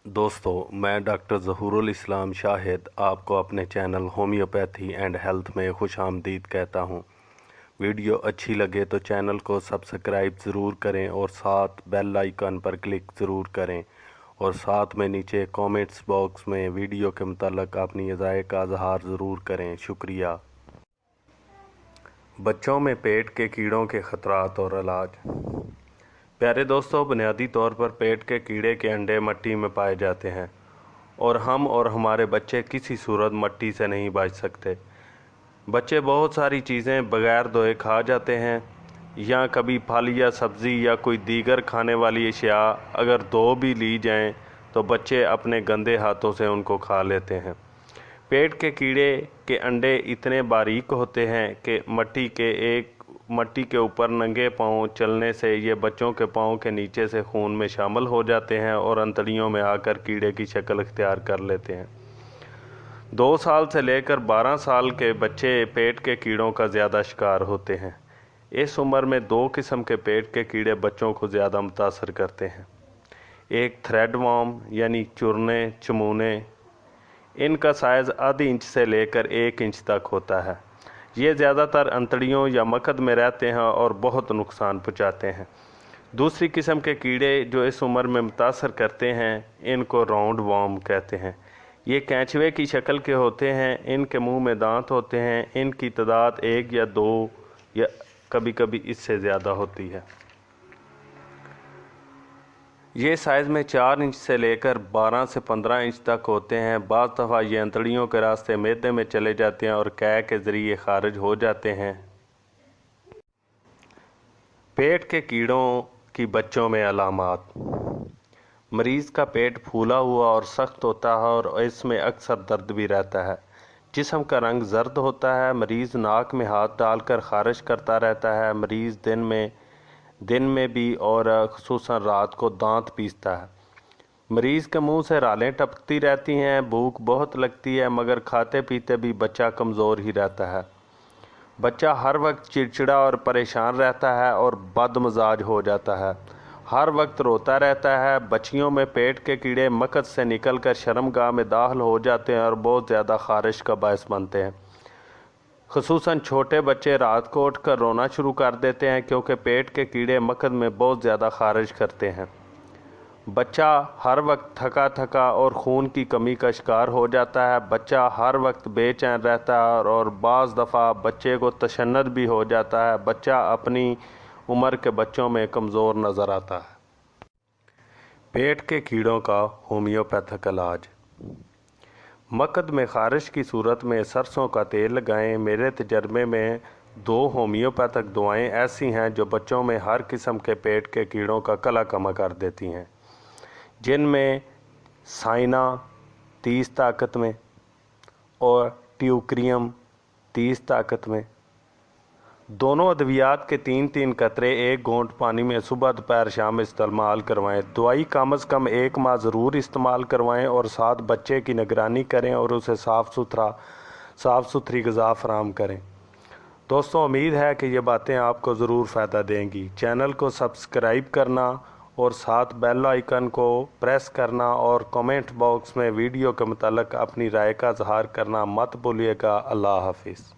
दोस्तों, मैं डॉक्टर ज़हूरुल इस्लाम शाहिद आपको अपने चैनल होम्योपैथी एंड हेल्थ में खुशामदीद कहता हूँ। वीडियो अच्छी लगे तो चैनल को सब्सक्राइब ज़रूर करें और साथ बेल आइकन पर क्लिक ज़रूर करें और साथ में नीचे कमेंट्स बॉक्स में वीडियो के मुताल्लिक़ अपनी राय का इज़हार ज़रूर करें। शुक्रिया। बच्चों में पेट के कीड़ों के ख़तरात और इलाज। प्यारे दोस्तों, बुनियादी तौर पर पेट के कीड़े के अंडे मिट्टी में पाए जाते हैं और हम और हमारे बच्चे किसी सूरत मिट्टी से नहीं बच सकते। बच्चे बहुत सारी चीज़ें बग़ैर धोए खा जाते हैं या कभी फल या सब्ज़ी या कोई दीगर खाने वाली अशिया अगर धो भी ली जाएं तो बच्चे अपने गंदे हाथों से उनको खा लेते हैं। पेट के कीड़े के अंडे इतने बारीक होते हैं कि मट्टी के ऊपर नंगे पाँव चलने से ये बच्चों के पाँव के नीचे से खून में शामिल हो जाते हैं और अंतड़ियों में आकर कीड़े की शक्ल इख्तियार कर लेते हैं। 2 साल से लेकर 12 साल के बच्चे पेट के कीड़ों का ज़्यादा शिकार होते हैं। इस उम्र में 2 किस्म के पेट के कीड़े बच्चों को ज़्यादा मुतासर करते हैं। एक थ्रेड वॉर्म यानी चुरने चमूने, इनका साइज़ आधी इंच से लेकर 1 इंच तक होता है। ये ज़्यादातर अंतड़ियों या मकद में रहते हैं और बहुत नुकसान पहुँचाते हैं। दूसरी किस्म के कीड़े जो इस उम्र में मुतासर करते हैं, इनको राउंड वॉर्म कहते हैं। ये कैंचवे की शक्ल के होते हैं, इनके मुंह में दांत होते हैं। इनकी तादाद 1 या 2 या कभी कभी इससे ज़्यादा होती है। ये साइज़ में 4 इंच से लेकर 12 से 15 इंच तक होते हैं। बाज़ दफ़ा ये अंतड़ियों के रास्ते मैदे में चले जाते हैं और कै के ज़रिए खारिज हो जाते हैं। पेट के कीड़ों की बच्चों में अलामात। मरीज़ का पेट फूला हुआ और सख्त होता है और इसमें अक्सर दर्द भी रहता है। जिस्म का रंग जर्द होता है। मरीज़ नाक में हाथ डालकर खारिश करता रहता है। मरीज़ दिन में भी और ख़ुसूसन रात को दांत पीसता है। मरीज़ के मुंह से रालें टपकती रहती हैं। भूख बहुत लगती है मगर खाते पीते भी बच्चा कमज़ोर ही रहता है। बच्चा हर वक्त चिड़चिड़ा और परेशान रहता है और बदमजाज हो जाता है। हर वक्त रोता रहता है। बच्चियों में पेट के कीड़े मकद से निकलकर शर्मगाह में दाखिल हो जाते हैं और बहुत ज़्यादा खारिश का बायस बनते हैं। ख़ुसूसन छोटे बच्चे रात को उठकर रोना शुरू कर देते हैं क्योंकि पेट के कीड़े मकद में बहुत ज़्यादा खारिज करते हैं। बच्चा हर वक्त थका थका और खून की कमी का शिकार हो जाता है। बच्चा हर वक्त बेचैन रहता है और बाज़ दफ़ा बच्चे को तशन्नुद भी हो जाता है। बच्चा अपनी उम्र के बच्चों में कमज़ोर नज़र आता है। पेट के कीड़ों का होम्योपैथिक इलाज। मकद में खारिश की सूरत में सरसों का तेल लगाएं। मेरे तजर्बे में 2 होम्योपैथिक दवाएं ऐसी हैं जो बच्चों में हर किस्म के पेट के कीड़ों का कला कमा कर देती हैं, जिनमें साइना 30 ताकत में और ट्यूक्रियम 30 ताकत में। दोनों अद्वियात के 3-3 कतरे 1 घूंट पानी में सुबह दोपहर शाम इस्तेमाल करवाएं। दवाई कम से कम 1 माह ज़रूर इस्तेमाल करवाएं और साथ बच्चे की निगरानी करें और उसे साफ़ सुथरी ग़िज़ा फराहम करें। दोस्तों, उम्मीद है कि ये बातें आपको ज़रूर फ़ायदा देंगी। चैनल को सब्सक्राइब करना और साथ बेल आइकन को प्रेस करना और कमेंट बॉक्स में वीडियो के मुताल्लिक़ अपनी राय का इज़हार करना मत भूलिएगा। अल्लाह हाफ़िज़।